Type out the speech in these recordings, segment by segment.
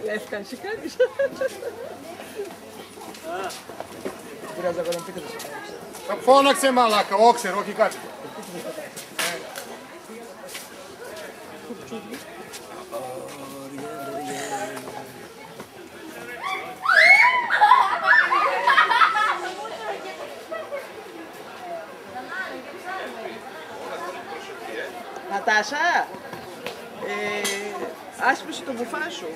Έφτασε κάνεις. Φώναξε μαλάκα, όξερ, όχι κάτι. Νατάσα, άσπισε το μπουφά σου.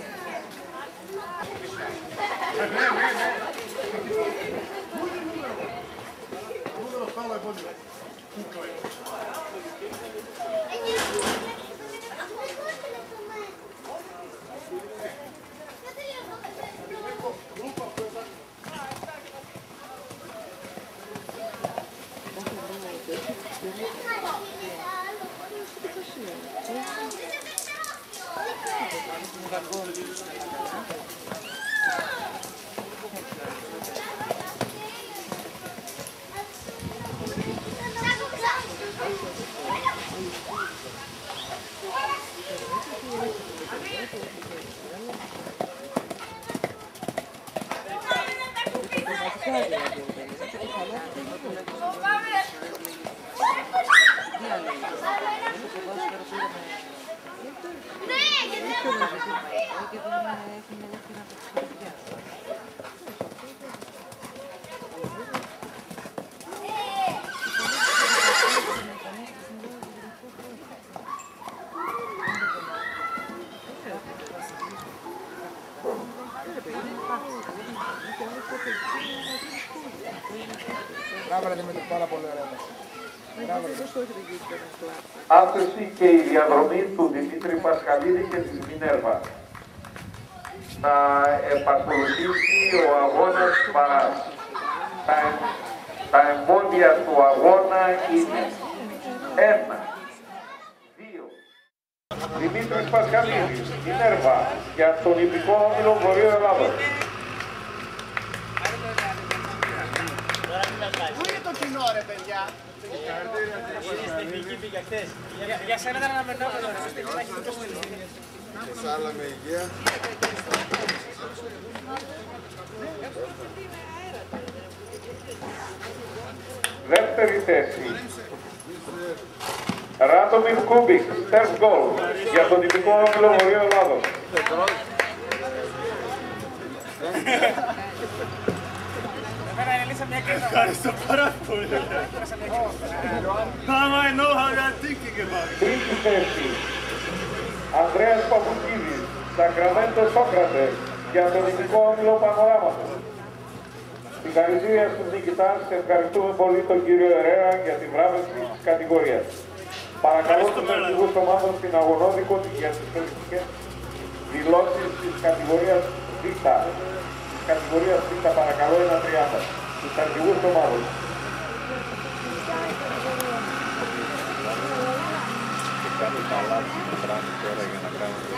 Άφεση και η διαδρομή του Δημήτρη Πασχαλίδη και της Μινέρβα. Να επακολουθήσει ο αγώνας παράς. Τα εμπόδια του αγώνα είναι 1, 2. Δημήτρης Πασχαλίδης, Μινέρβα, για τον Ιππικό Όμιλο Βορείου Ελλάδος. Πού είναι το κοινό ρε παιδιά? Για σένα ήταν αναμενόμενο, να έχει το Σε άλλα με υγεία. Δεύτερη θέση. Ράντομιρ Κούμπικ, Στέρς Γκολ, για τον Ιππικό Όμιλο Βορείου Ελλάδος. Ευχαριστώ πάρα πολύ. Now I know how you're thinking about it. Τρίτη θέση. Ανδρέας Παπουκίδης, Σακραμέντο Σόκρατες, για τον Ιππικό Όμιλο Πανοράματος. Συγχαρητήρια στους νικητάς, ευχαριστούμε πολύ τον κύριο Ερέρα για τη βράβευση της κατηγορίας. Παρακαλώ τους αρχηγούς ομάδων στην αγωνόδικο για τις θετικές δηλώσεις της κατηγορίας Β. Της κατηγορίας Β, παρακαλώ, 1-30. Τους αρχηγούς ομάδων. Κάτι καλά, τώρα για να κάνουμε.